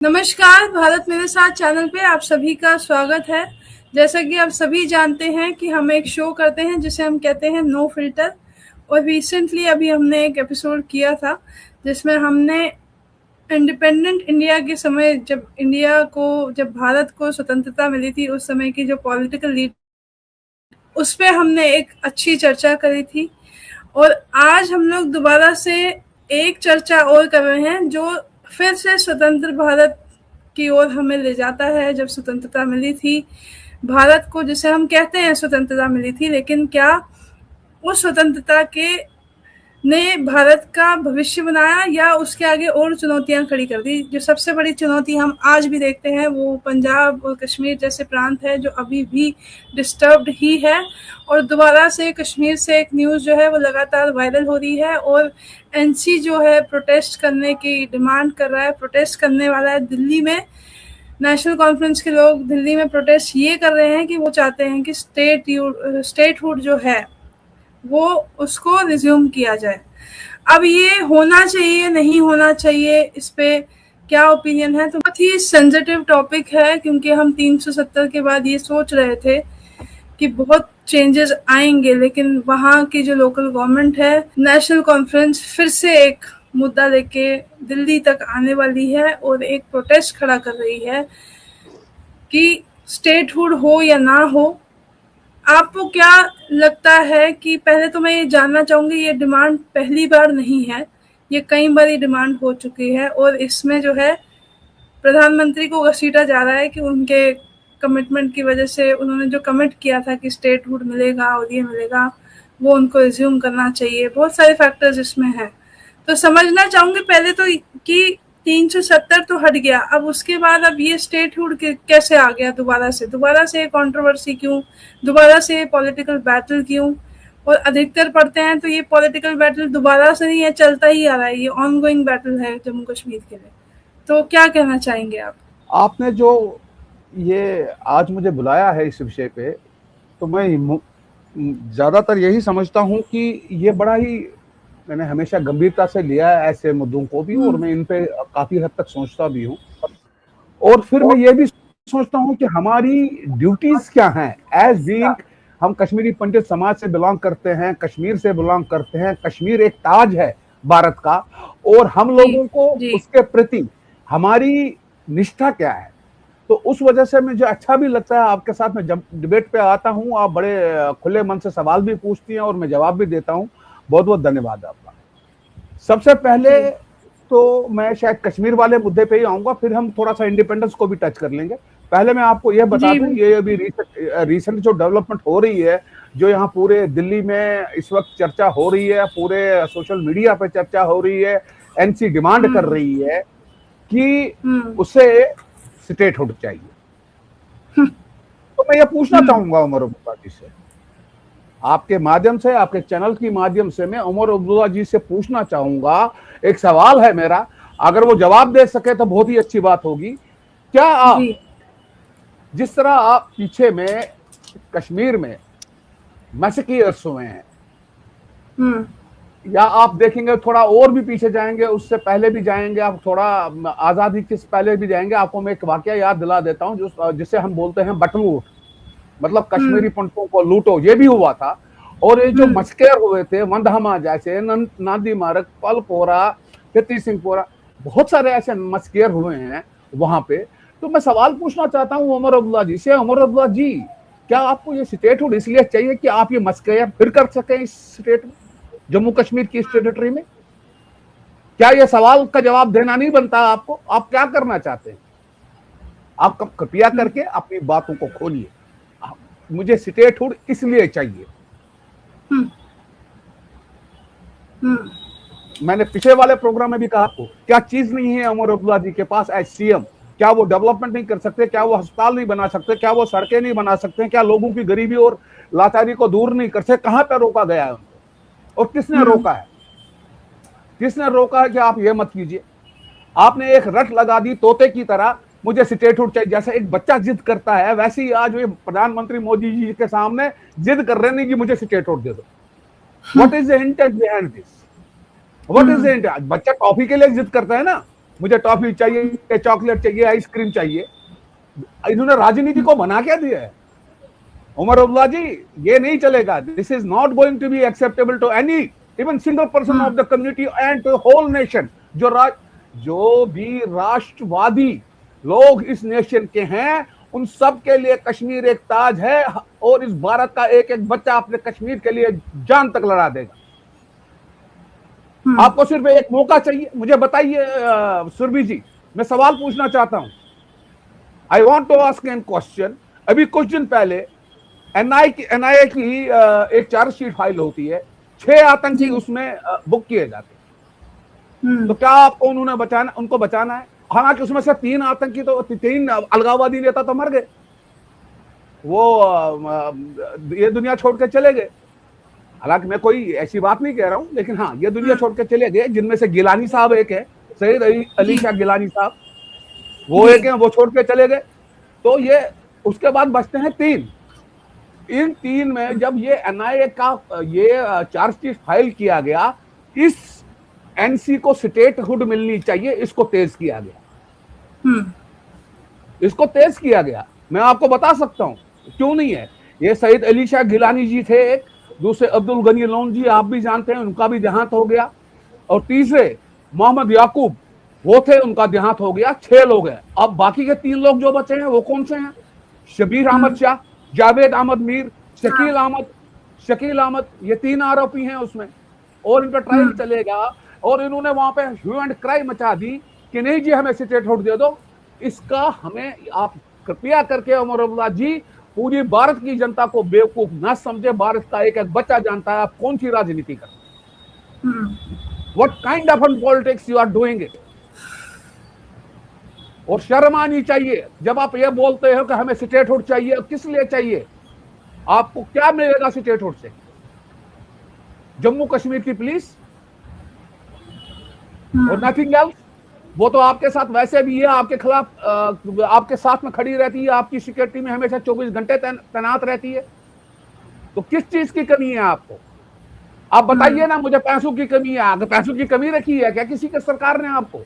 नमस्कार, भारत मेरे साथ चैनल पे आप सभी का स्वागत है। जैसा कि आप सभी जानते हैं कि हम एक शो करते हैं जिसे हम कहते हैं नो फिल्टर, और रिसेंटली अभी हमने एक एपिसोड किया था जिसमें हमने इंडिपेंडेंट इंडिया के समय जब भारत को स्वतंत्रता मिली थी उस समय की जो पॉलिटिकल लीड उस पे हमने एक अच्छी चर्चा करी थी। और आज हम लोग दोबारा से एक चर्चा और कर रहे हैं जो फिर से स्वतंत्र भारत की ओर हमें ले जाता है। जब स्वतंत्रता मिली थी भारत को, जिसे हम कहते हैं स्वतंत्रता मिली थी, लेकिन क्या उस स्वतंत्रता के ने भारत का भविष्य बनाया या उसके आगे और चुनौतियां खड़ी कर दी। जो सबसे बड़ी चुनौती हम आज भी देखते हैं वो पंजाब और कश्मीर जैसे प्रांत है जो अभी भी डिस्टर्ब्ड ही है। और दोबारा से कश्मीर से एक न्यूज़ जो है वो लगातार वायरल हो रही है, और एनसी जो है प्रोटेस्ट करने की डिमांड कर रहा है, प्रोटेस्ट करने वाला है दिल्ली में। नेशनल कॉन्फ्रेंस के लोग दिल्ली में प्रोटेस्ट ये कर रहे हैं कि वो चाहते हैं कि स्टेटहुड जो है वो उसको रिज्यूम किया जाए। अब ये होना चाहिए नहीं होना चाहिए, इस पे क्या ओपिनियन है? तो बहुत ही सेंसिटिव टॉपिक है क्योंकि हम 370 के बाद ये सोच रहे थे कि बहुत चेंजेस आएंगे, लेकिन वहाँ की जो लोकल गवर्नमेंट है, नेशनल कॉन्फ्रेंस फिर से एक मुद्दा लेके दिल्ली तक आने वाली है और एक प्रोटेस्ट खड़ा कर रही है कि स्टेटहुड हो या ना हो। आपको क्या लगता है? कि पहले तो मैं ये जानना चाहूंगी, ये डिमांड पहली बार नहीं है, ये कई बार ये डिमांड हो चुकी है, और इसमें जो है प्रधानमंत्री को घसीटा जा रहा है कि उनके कमिटमेंट की वजह से उन्होंने जो कमिट किया था कि स्टेटहुड मिलेगा और ये मिलेगा, वो उनको रिज्यूम करना चाहिए। बहुत सारे फैक्टर्स इसमें हैं, तो समझना चाहूंगी पहले तो कि 370 तो हट गया, अब उसके बाद अब ये स्टेटहुड कैसे आ गया दोबारा से कंट्रोवर्सी क्यों, दोबारा से पॉलिटिकल बैटल क्यों? और अधिकतर पढ़ते हैं तो ये पॉलिटिकल बैटल दोबारा से नहीं है, चलता ही आ रहा है, ये ऑनगोइंग बैटल है जम्मू कश्मीर के लिए। तो क्या कहना चाहेंगे आप? आपने जो ये आज मुझे बुलाया है इस विषय पे, तो मैं ज़्यादातर यही समझता हूँ कि ये बड़ा ही मैंने हमेशा गंभीरता से लिया है ऐसे मुद्दों को भी, और मैं इन पे काफ़ी हद तक सोचता भी हूँ। और फिर मैं ये भी सोचता हूँ कि हमारी ड्यूटीज़ क्या हैं एज बीइंग। हम कश्मीरी पंडित समाज से बिलोंग करते हैं, कश्मीर से बिलोंग करते हैं। कश्मीर एक ताज है भारत का, और हम लोगों को उसके प्रति हमारी निष्ठा क्या है। तो उस वजह से मुझे अच्छा भी लगता है आपके साथ में जब डिबेट पे आता हूँ, आप बड़े खुले मन से सवाल भी पूछती हैं और मैं जवाब भी देता हूँ। बहुत बहुत धन्यवाद आपका। सबसे पहले तो मैं शायद कश्मीर वाले मुद्दे पे ही आऊंगा, फिर हम थोड़ा सा इंडिपेंडेंस को भी टच कर लेंगे। पहले मैं आपको यह बता दूं, ये अभी रिसेंट जो डेवलपमेंट हो रही है, जो यहाँ पूरे दिल्ली में इस वक्त चर्चा हो रही है, पूरे सोशल मीडिया पे चर्चा हो रही है, एनसी डिमांड कर रही है कि उसे स्टेटहुड चाहिए। तो मैं ये पूछना चाहूंगा उमर अब्दुल्ला जी से, आपके माध्यम से, आपके चैनल की माध्यम से मैं उमर अब्दुल्ला जी से पूछना चाहूंगा, एक सवाल है मेरा, अगर वो जवाब दे सके तो बहुत ही अच्छी बात होगी। क्या आप जिस तरह आप पीछे में कश्मीर में मैसेकियर्स हुए हैं, या आप देखेंगे थोड़ा और भी पीछे जाएंगे, उससे पहले भी जाएंगे, आप थोड़ा आजादी के पहले भी जाएंगे, आपको मैं एक वाकया याद दिला देता हूं जिसे हम बोलते हैं बटलूट, मतलब कश्मीरी पंडितों को लूटो, ये भी हुआ था। और ये जो मस्केर हुए थे वंदहमा जैसे, नांदी मार्ग, पलपोरा, कृति सिंहपोरा, बहुत सारे ऐसे मस्केर हुए हैं वहां पे। तो मैं सवाल पूछना चाहता हूं उमर अब्दुल्ला जी से, उमर अब्दुल्ला जी, क्या आपको ये स्टेटहुड इसलिए चाहिए कि आप ये मस्केर फिर कर सकें इस स्टेट में, जम्मू कश्मीर की टेरिटरी में? क्या ये सवाल का जवाब देना नहीं बनता आपको? आप क्या करना चाहते हैं? आप कृपया करके अपनी बातों को खोलिए। मुझे स्टेटहुड इसलिए चाहिए। मैंने पिछले वाले प्रोग्राम में भी कहा आपको, क्या चीज नहीं है उमर अब्दुल्ला जी के पास एज सीएम? क्या वो डेवलपमेंट नहीं कर सकते? क्या वो अस्पताल नहीं बना सकते? क्या वो सड़कें नहीं बना सकते? क्या लोगों की गरीबी और लाचारी को दूर नहीं कर सकते? कहां पर रोका गया है उनको, और किसने रोका है? किसने रोका है कि आप ये मत कीजिए? आपने एक रट लगा दी तोते की तरह, मुझे स्टेटहुड चाहिए। जैसे एक बच्चा जिद करता है, वैसे ही आज वे प्रधानमंत्री मोदी जी के सामने जिद कर रहे हैं कि मुझे स्टेटहुड दे दो। What is the intent behind this? What is the intent? बच्चा टॉफी के लिए जिद करता है ना, मुझे टॉफी चाहिए, चॉकलेट चाहिए, आइसक्रीम चाहिए। इन्होंने राजनीति को बना क्या दिया है? उमर अब्दुल्ला जी, ये नहीं चलेगा। This is not going to be acceptable to any even single person of the community and to whole nation. जो भी राष्ट्रवादी लोग इस नेशन के हैं, उन सब के लिए कश्मीर एक ताज है, और इस भारत का एक एक बच्चा अपने कश्मीर के लिए जान तक लड़ा देगा। आपको सिर्फ एक मौका चाहिए। मुझे बताइए सुरभि जी, मैं सवाल पूछना चाहता हूं। I want to ask an question. अभी कुछ दिन पहले एनआईए की एक चार्जशीट फाइल होती है, 6 आतंकी उसमें बुक किए जाते हैं। तो क्या आपको उनको बचाना है? हालांकि उसमें से 3 आतंकी तो 3 अलगाववादी नेता तो मर गए, वो ये दुनिया छोड़ के चले गए। हालांकि मैं कोई ऐसी बात नहीं कह रहा हूं, लेकिन हाँ, ये दुनिया छोड़ के चले गए, जिनमें से गिलानी साहब एक है, सैयद अली शाह गिलानी साहब, वो एक है, वो छोड़ के चले गए। तो ये उसके बाद बचते हैं 3। इन 3 में जब ये एनआईए का ये चार्जशीट फाइल किया गया, इस एनसी को स्टेटहुड मिलनी चाहिए, इसको तेज किया गया। इसको तेज किया गया। मैं आपको बता सकता हूं क्यों नहीं है। ये सैयद अली शाह गिलानी जी थे एक, दूसरे अब्दुल गनी लोन जी आप भी जानते हैं, उनका भी देहांत हो गया, और तीसरे मोहम्मद याकूब वो थे, उनका देहांत हो गया। 6 लोग हैं। अब बाकी के 3 लोग जो बचे हैं वो कौन से हैं? शबीर अहमद शाह, जावेद अहमद मीर, शकील अहमद, ये 3 आरोपी हैं उसमें, और इन पर ट्रायल चलेगा। और इन्होंने वहां पे ह्यू एंड क्राई मचा दी कि नहीं जी हमें स्टेटहुड दे दो। इसका हमें आप कृपया करके उमर अब्दुल्ला जी, पूरी भारत की जनता को बेवकूफ ना समझे। भारत का एक एक बच्चा जानता है आप कौन सी राजनीति करते हैं, what kind of politics you are doing it. और शर्म आनी चाहिए जब आप ये बोलते हो कि हमें स्टेटहुड चाहिए। किस लिए चाहिए? आपको क्या मिलेगा स्टेटहुड से? जम्मू कश्मीर की पुलिस और नथिंग एल्स। वो तो आपके साथ वैसे भी है, आपके खिलाफ आपके साथ में खड़ी रहती है, आपकी सिक्योरिटी में हमेशा 24 घंटे तैनात रहती है। तो किस चीज की कमी है आपको? आप बताइए ना मुझे। पैसों की कमी है? अगर पैसों की कमी रखी है क्या किसी के सरकार ने आपको?